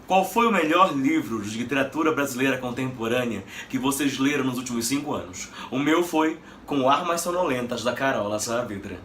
Qual foi o melhor livro de literatura brasileira contemporânea que vocês leram nos últimos 5 anos? O meu foi Com Armas Sonolentas, da Carola Saavedra.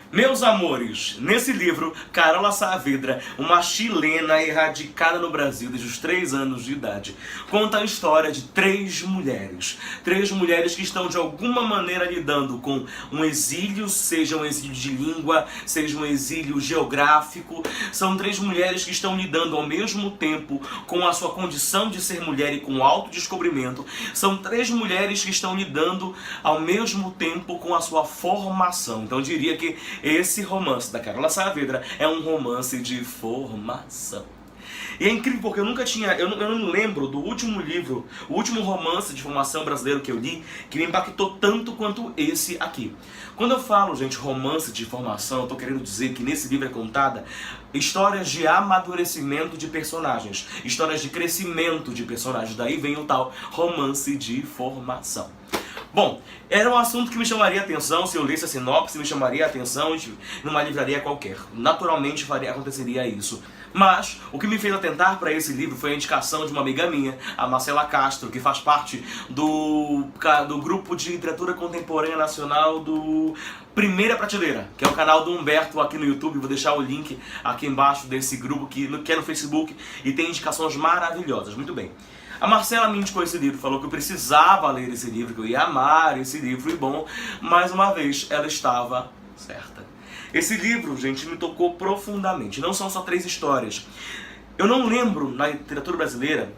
Meus amores, nesse livro, Carola Saavedra, uma chilena erradicada no Brasil desde os 3 anos de idade, conta a história de 3 mulheres. 3 mulheres que estão de alguma maneira lidando com um exílio, seja um exílio de língua, seja um exílio geográfico. São 3 mulheres que estão lidando ao mesmo tempo com a sua condição de ser mulher e com o autodescobrimento. São 3 mulheres que estão lidando ao mesmo tempo com a sua formação. Então eu diria que esse romance da Carola Saavedra é um romance de formação. E é incrível porque eu não lembro do último livro, o último romance de formação brasileiro que eu li, que me impactou tanto quanto esse aqui. Quando eu falo, gente, romance de formação, eu estou querendo dizer que nesse livro é contada histórias de amadurecimento de personagens, histórias de crescimento de personagens, daí vem o tal romance de formação. Bom, era um assunto que me chamaria a atenção, se eu lesse a sinopse, me chamaria a atenção numa livraria qualquer. Naturalmente aconteceria isso. Mas o que me fez atentar para esse livro foi a indicação de uma amiga minha, a Marcela Castro, que faz parte do grupo de literatura contemporânea nacional do Primeira Prateleira, que é o canal do Humberto aqui no YouTube. Vou deixar o link aqui embaixo desse grupo que é no Facebook e tem indicações maravilhosas. Muito bem. A Marcela me indicou esse livro, falou que eu precisava ler esse livro, que eu ia amar esse livro, e bom, mais uma vez, ela estava certa. Esse livro, gente, me tocou profundamente. Não são só 3 histórias. Eu não lembro, na literatura brasileira,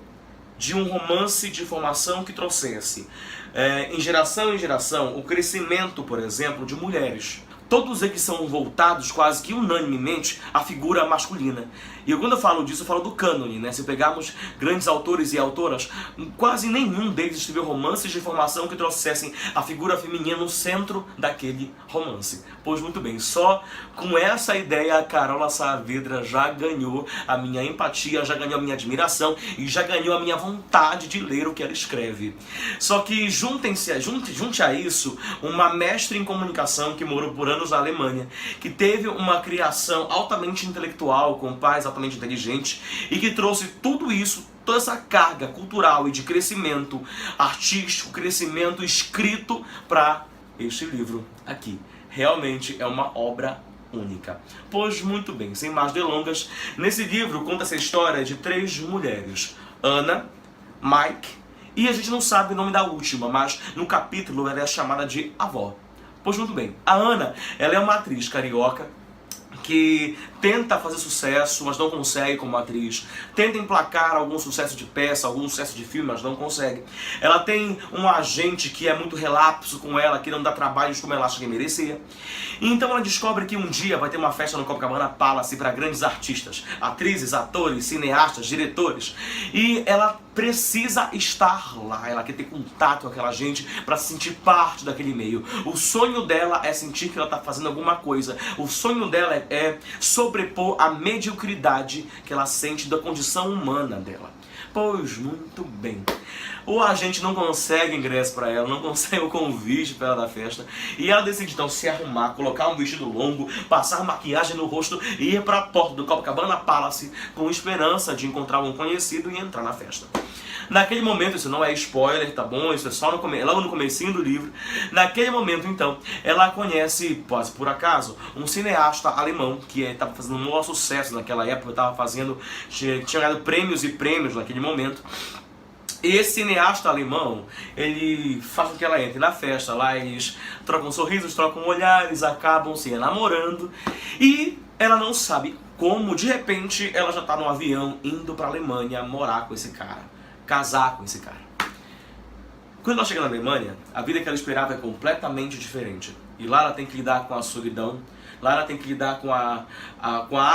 de um romance de formação que trouxesse, em geração, o crescimento, por exemplo, de mulheres. Todos eles são voltados quase que unanimemente à figura masculina. E quando eu falo disso, eu falo do cânone, né? Se pegarmos grandes autores e autoras, quase nenhum deles escreveu romances de formação que trouxessem a figura feminina no centro daquele romance. Pois muito bem, só com essa ideia a Carola Saavedra já ganhou a minha empatia, já ganhou a minha admiração e já ganhou a minha vontade de ler o que ela escreve. Só que junte a isso uma mestre em comunicação que morou por anos na Alemanha, que teve uma criação altamente intelectual, com pais altamente inteligentes, e que trouxe tudo isso, toda essa carga cultural e de crescimento artístico, crescimento escrito para este livro aqui. Realmente é uma obra única. Pois muito bem, sem mais delongas, nesse livro conta essa história de 3 mulheres, Ana, Mike, e a gente não sabe o nome da última, mas no capítulo ela é chamada de avó. Pois muito bem, a Ana, ela é uma atriz carioca que tenta fazer sucesso, mas não consegue como atriz. Tenta emplacar algum sucesso de peça, algum sucesso de filme, mas não consegue. Ela tem um agente que é muito relapso com ela, que não dá trabalhos como ela acha que merecia. E então ela descobre que um dia vai ter uma festa no Copacabana Palace para grandes artistas, atrizes, atores, cineastas, diretores. E ela precisa estar lá, ela quer ter contato com aquela gente para se sentir parte daquele meio. O sonho dela é sentir que ela está fazendo alguma coisa. O sonho dela é sobrepor a mediocridade que ela sente da condição humana dela. Pois muito bem. O agente não consegue ingresso para ela, não consegue o convite para ela da festa, e ela decide então se arrumar, colocar um vestido longo, passar maquiagem no rosto e ir para a porta do Copacabana Palace com esperança de encontrar um conhecido e entrar na festa. Naquele momento, isso não é spoiler, tá bom? Isso é só logo no comecinho do livro. Naquele momento, então, ela conhece, quase por acaso, um cineasta alemão que estava fazendo um maior sucesso naquela época, tinha ganhado prêmios e prêmios naquele momento. Esse cineasta alemão, ele faz com que ela entre na festa, lá eles trocam sorrisos, trocam olhares, acabam se namorando, e ela não sabe como, de repente, ela já está no avião indo para a Alemanha morar com esse cara, casar com esse cara. Quando ela chega na Alemanha, a vida que ela esperava é completamente diferente. E lá ela tem que lidar com a solidão, lá ela tem que lidar com a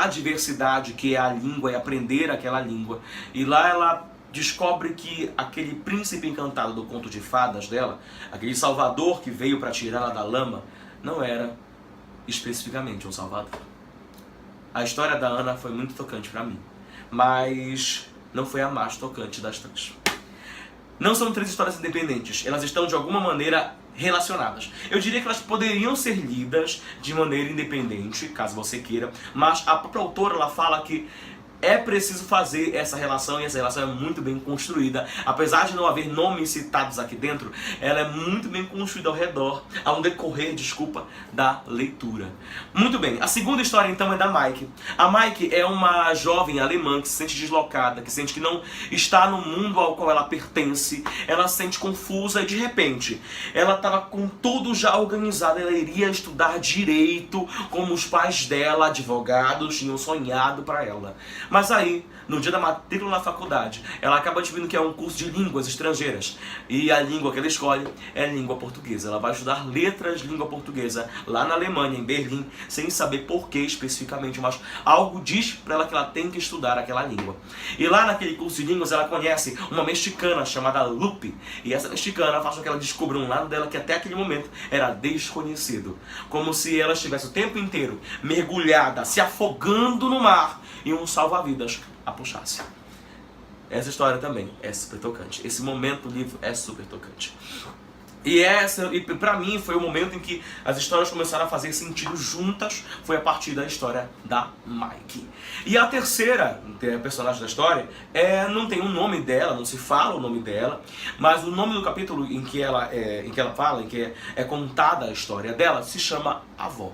adversidade que é a língua e aprender aquela língua. E lá ela descobre que aquele príncipe encantado do conto de fadas dela, aquele salvador que veio para tirá-la da lama, não era especificamente um salvador. A história da Ana foi muito tocante para mim, mas não foi a mais tocante das 3. Não são 3 histórias independentes, elas estão de alguma maneira relacionadas. Eu diria que elas poderiam ser lidas de maneira independente, caso você queira, mas a própria autora ela fala que é preciso fazer essa relação, e essa relação é muito bem construída. Apesar de não haver nomes citados aqui dentro, ela é muito bem construída ao redor, ao decorrer, da leitura. Muito bem, a segunda história então é da Maike. A Maike é uma jovem alemã que se sente deslocada, que sente que não está no mundo ao qual ela pertence, ela se sente confusa e de repente, ela estava com tudo já organizado, ela iria estudar direito, como os pais dela, advogados, tinham sonhado para ela. Mas aí, no dia da matrícula na faculdade, ela acaba descobrindo que é um curso de línguas estrangeiras. E a língua que ela escolhe é a língua portuguesa. Ela vai estudar letras de língua portuguesa lá na Alemanha, em Berlim, sem saber por que especificamente, mas algo diz para ela que ela tem que estudar aquela língua. E lá naquele curso de línguas ela conhece uma mexicana chamada Lupe. E essa mexicana faz com que ela descubra um lado dela que até aquele momento era desconhecido. Como se ela estivesse o tempo inteiro mergulhada, se afogando no mar, e um salva-vidas a puxasse. Essa história também é super tocante. Esse momento do livro é super tocante. E pra mim foi o momento em que as histórias começaram a fazer sentido juntas, foi a partir da história da Maike. E a terceira personagem da história não tem o nome dela, não se fala o nome dela, mas o nome do capítulo em que ela fala, em que é contada a história dela, se chama Avó.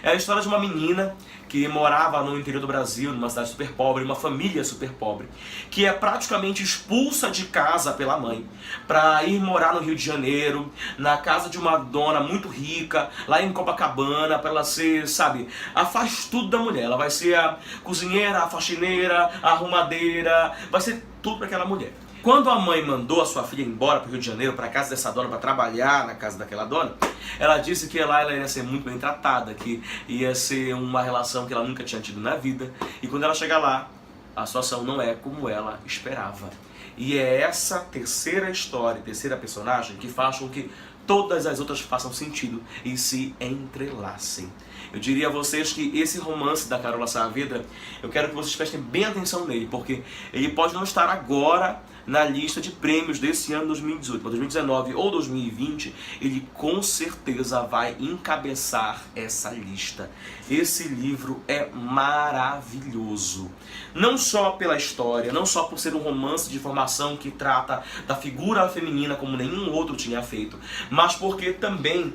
É a história de uma menina que morava no interior do Brasil, numa cidade super pobre, uma família super pobre, que é praticamente expulsa de casa pela mãe para ir morar no Rio de Janeiro, na casa de uma dona muito rica, lá em Copacabana, para ela ser, sabe, ela faz tudo da mulher. Ela vai ser a cozinheira, a faxineira, a arrumadeira, vai ser tudo para aquela mulher. Quando a mãe mandou a sua filha embora para o Rio de Janeiro, para a casa dessa dona, para trabalhar na casa daquela dona, ela disse que lá ela ia ser muito bem tratada, que ia ser uma relação que ela nunca tinha tido na vida. E quando ela chega lá, a situação não é como ela esperava. E é essa terceira história, terceira personagem, que faz com que todas as outras façam sentido e se entrelacem. Eu diria a vocês que esse romance da Carola Saavedra, eu quero que vocês prestem bem atenção nele, porque ele pode não estar agora na lista de prêmios desse ano 2018, mas 2019 ou 2020, ele com certeza vai encabeçar essa lista. Esse livro é maravilhoso. Não só pela história, não só por ser um romance de formação que trata da figura feminina como nenhum outro tinha feito, mas porque também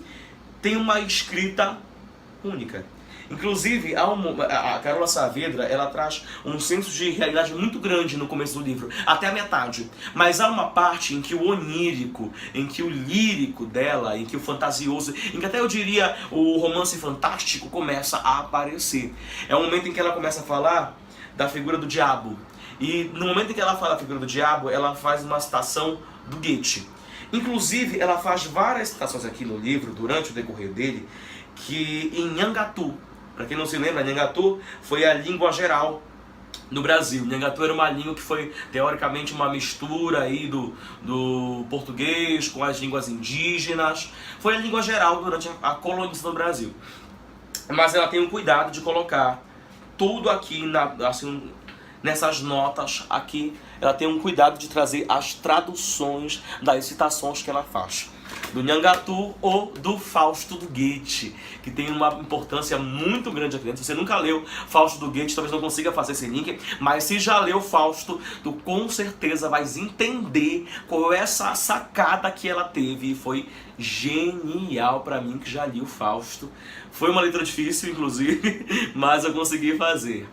tem uma escrita única. Inclusive, a Carola Saavedra, ela traz um senso de realidade muito grande no começo do livro, até a metade. Mas há uma parte em que o onírico, em que o lírico dela, em que o fantasioso, em que até eu diria o romance fantástico começa a aparecer. É o momento em que ela começa a falar da figura do diabo. E no momento em que ela fala da figura do diabo, ela faz uma citação do Goethe. Inclusive, ela faz várias citações aqui no livro, durante o decorrer dele, que em Nhangatu, para quem não se lembra, Nhangatu foi a língua geral no Brasil. Nhangatu era uma língua que foi, teoricamente, uma mistura aí do português com as línguas indígenas. Foi a língua geral durante a colonização do Brasil. Mas ela tem um cuidado de colocar tudo aqui, assim, nessas notas aqui. Ela tem um cuidado de trazer as traduções das citações que ela faz. Do Nhangatu ou do Fausto do Goethe, que tem uma importância muito grande aqui dentro. Se você nunca leu Fausto do Goethe, talvez não consiga fazer esse link, mas se já leu Fausto, tu com certeza vai entender qual é essa sacada que ela teve. E foi genial pra mim, que já li o Fausto. Foi uma leitura difícil, inclusive, mas eu consegui fazer.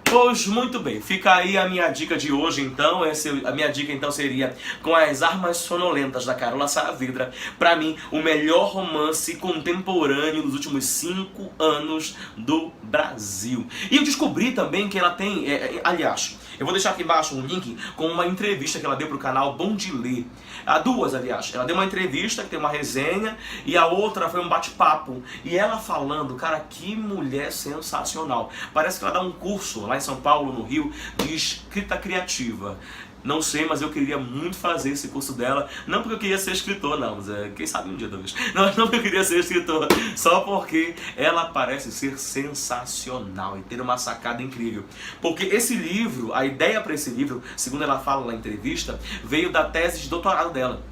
Pois muito bem, fica aí a minha dica de hoje então. A minha dica então seria Com as Armas Sonolentas, da Carola Saavedra. Pra mim, o melhor romance contemporâneo dos últimos 5 anos do Brasil. E eu descobri também que ela tem, aliás, eu vou deixar aqui embaixo um link com uma entrevista que ela deu pro canal Bom de Ler. Há duas, aliás. Ela deu uma entrevista que tem uma resenha e a outra foi um bate-papo. E ela falando, cara, que mulher sensacional. Parece que ela dá um curso lá em São Paulo, no Rio, de escrita criativa. Não sei, mas eu queria muito fazer esse curso dela. Não porque eu queria ser escritor, não. Mas quem sabe um dia, talvez. Não porque eu queria ser escritor. Só porque ela parece ser sensacional e ter uma sacada incrível. Porque esse livro, a ideia para esse livro, segundo ela fala na entrevista, veio da tese de doutorado dela.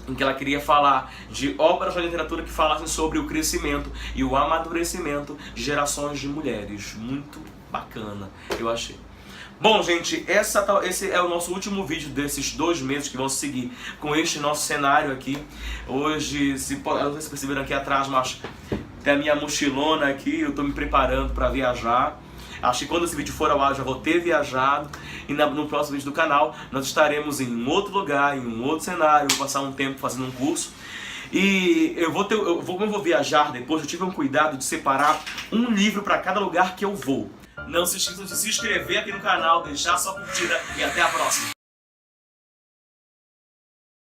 em que ela queria falar de obras da literatura que falassem sobre o crescimento e o amadurecimento de gerações de mulheres. Muito bacana, eu achei. Bom, gente, esse é o nosso último vídeo desses 2 meses que vão seguir com este nosso cenário aqui. Hoje, não sei se vocês perceberam aqui atrás, mas tem a minha mochilona aqui, eu estou me preparando para viajar. Acho que quando esse vídeo for ao ar, eu já vou ter viajado. E no próximo vídeo do canal, nós estaremos em um outro lugar, em um outro cenário. Vou passar um tempo fazendo um curso. E como eu vou viajar depois, eu tive um cuidado de separar um livro para cada lugar que eu vou. Não se esqueçam de se inscrever aqui no canal, deixar sua curtida e até a próxima.